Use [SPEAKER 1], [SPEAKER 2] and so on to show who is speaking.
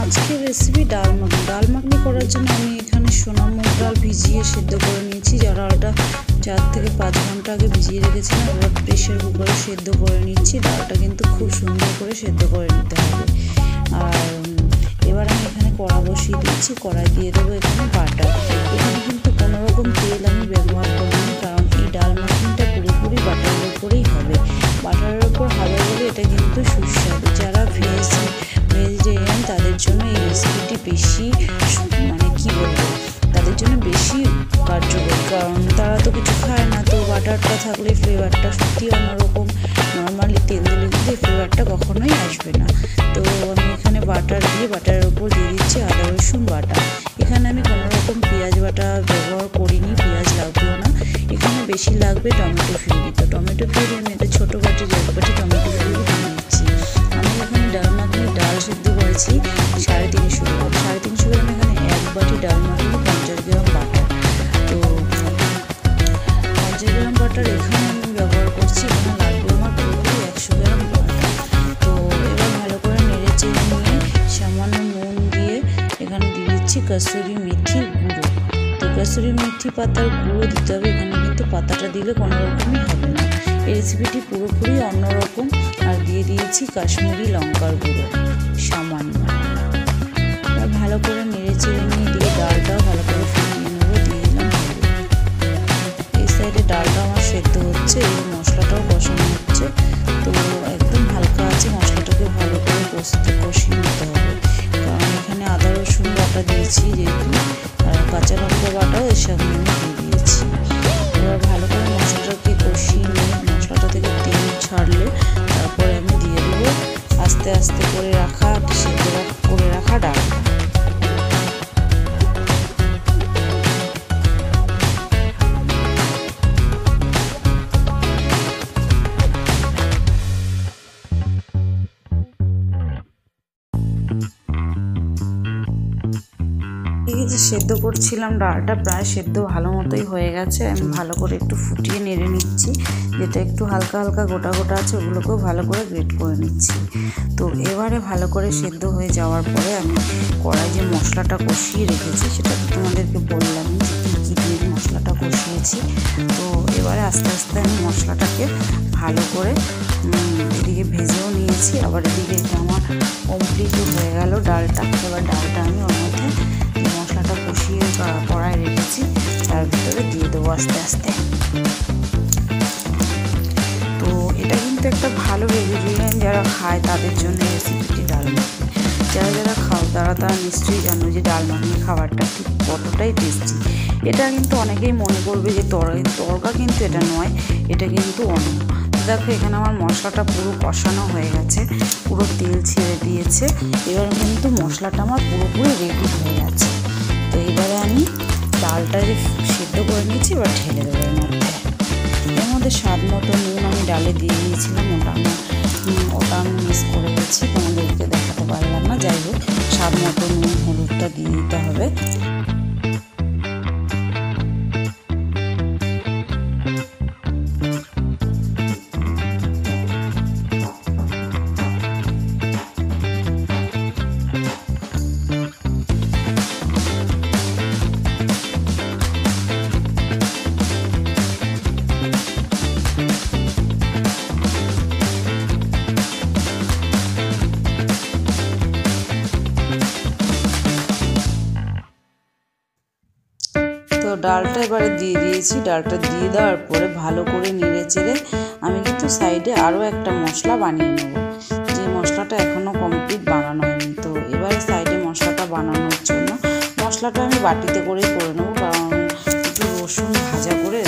[SPEAKER 1] আজকের রেসিপি ডাল মাখনি। ডাল মাখনি করার জন্য আমি এখানে সোনা মুগ ডাল ভিজিয়ে সেদ্ধ করে নিয়েছি। ডালটা 4 থেকে 5 ঘন্টা আগে ভিজিয়ে রেখেছিলাম। এবার প্রেশার কুকারে সেদ্ধ করে নিচ্ছি। ডালটা কিন্তু খুব সুন্দর করে সেদ্ধ করে নিতে হবে। আর এবার আমি এখানে কড়া বসিয়ে দিচ্ছি। কড়াই দিয়ে দেবো এখানে বাটার। এখানে কিন্তু কোনো রকম তেল আমি ব্যবহার করিনি, কারণ এই ডাল মাখনিটা পুরোপুরি বাটারের উপরেই হবে। বাটারের উপর হবে বলে এটা কিন্তু সুস্বাদু। যারা ভেজিটেরিয়ান তাদের জন্য এই রেসিপিটি বেশি তাদের জন্য বেশি কার্যকর, কারণ তারা তো কিছু খায় না। তো বাটারটা থাকলে ফ্লেভারটা সত্যি অন্যরকম। নর্মালি তেল দিলে কিন্তু এই ফ্লেভারটা কখনোই আসবে না। তো আমি এখানে বাটারের উপর দিয়ে দিচ্ছি আদা রসুন বাটা। এখানে আমি কোনো রকম পেঁয়াজ বাটা ব্যবহার করিনি, পেঁয়াজ লাগবেও না। এখানে বেশি লাগবে টমেটো পিউরি। তো টমেটো পিউরি আমি একটা ছোটো বাটি 1 বাটি টমেটো পিউরি দিয়ে নিচ্ছি। আমি এখানে ডাল মাখনি ডাল সিদ্ধ করেছি 350 গ্রাম। 350 গ্রাম এখানে 1 বাটি ডাল মাখনি 50 গ্রাম বাটার। তো 50 গ্রাম বাটার এখানে আমি ব্যবহার করছি। এখানে লাগবে আমার পুরোপুরি 100 গ্রাম বাটার। তো এবার ভালো করে নেড়ে চেড়ে নিয়ে সামান্য নুন দিয়ে এখানে দিয়ে দিচ্ছি কসুরি মেথির গুঁড়ো। তো কসুরি মেথি পাতার গুঁড়ো দিতে হবে। এখানে কিন্তু পাতাটা দিলে কোনো রকমই হবে না। এই রেসিপিটি পুরোপুরি অন্যরকম। আর দিয়ে দিয়েছি কাশ্মীরি লঙ্কার গুঁড়ো সামান্য। এবার ভালো করে নেড়ে চেড়ে নিয়ে দিয়ে ডালটাও ভালো করে ফুটিয়ে নেবো। দিয়ে দিলাম হলুদ। এই সাইডে ডালটা আমার সেদ্ধ হচ্ছে, এই মশলাটাও কষানো হচ্ছে। তো একদম হালকা আছে, মশলাটাকে ভালো করে কষিয়ে নিতে হবে। কারণ এখানে আদা রসুন বাটা দিয়েছি যেহেতু, আর কাঁচা লঙ্কা বাটাও এর সঙ্গে আমি দিয়ে দিয়েছি। এবার ভালো করে মশলাটাকে কষিয়ে নিয়ে মশলাটা থেকে তেল ছাড়লে তারপরে আমি দিয়ে দেবো আস্তে আস্তে করে সেদ্ধ করে রাখা ডালটা। এই যে সেদ্ধ করছিলাম ডালটা প্রায় সেদ্ধ ভালো মতোই হয়ে গেছে। আমি ভালো করে একটু ফুটিয়ে নেড়ে নিচ্ছি। যেটা একটু হালকা হালকা গোটা গোটা আছে ওগুলোকেও ভালো করে গ্রেট করে নিচ্ছি। তো এবারে ভালো করে সেদ্ধ হয়ে যাওয়ার পরে আমি কড়াই যে মশলাটা কষিয়ে রেখেছি সেটা তো তোমাদেরকে বললাম যে কী দিয়ে মশলাটা কষিয়েছি। তো এবারে আস্তে আস্তে আমি মশলাটাকে ভালো করে এদিকে ভেজেও নিয়েছি, আবার এদিকে এটা আমার কমপ্লিটও হয়ে গেল ডালটা। এবার ডালটা আমি ওর মধ্যে মশলাটা কষিয়ে কড়াই রেখেছি তার ভিতরে দিয়ে দেবো আস্তে আস্তে। তো এটা কিন্তু একটা ভালো ভেজিটেরিয়ান যারা খায় তাদের জন্য রেসিপিটি ডাল মাখনি। যারা খাও তারা নিশ্চয়ই জানো যে ডাল মাখনি খাবারটা ঠিক কতটাই টেস্টি। এটা কিন্তু অনেকেই মনে করবে যে তরকা, কিন্তু এটা নয়, এটা কিন্তু অন্য। দেখো এখানে আমার মশলাটা পুরো কষানো হয়ে গেছে, পুরো তেল ছেড়ে দিয়েছে। এবার কিন্তু মশলাটা আমার পুরোপুরি রেডি হয়ে গেছে। তো এবারে আমি ডালটা যে সেদ্ধ করে নিয়েছি এবার ঢেলে দেবো এর মধ্যে স্বাদ মতো নুন আমি ডালে দিয়ে দিয়েছিলাম। ওটা আমি মিস করে গেছি, তোমাদেরকে দেখাতে পারলাম না। যাই হোক, স্বাদ মতো নুন হলুদটা দিয়ে দিতে হবে। তো ডালটা এবারে দিয়ে দিয়েছি। ডালটা দিয়ে দেওয়ার পরে ভালো করে নেড়ে চেড়ে আমি কিন্তু সাইডে আরও একটা মশলা বানিয়ে নেব, যে মশলাটা এখনও কমপ্লিট বানানো হয়নি। তো এবারে সাইডে মশলাটা বানানোর জন্য মশলাটা আমি বাটিতে করেই করে নেবো, কারণ একটু রসুন ভাজা করে